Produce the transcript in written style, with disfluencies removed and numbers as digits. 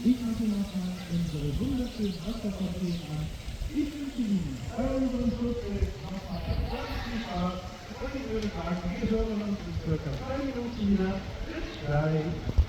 Ich mache nochmal unsere wunderschönen Wasserfontänen an. Ich wünsche Ihnen bei unserem Schlussbild nochmal ganz viel Spaß und ich würde sagen, wir hören uns in circa 2 Minuten wieder. Bis gleich.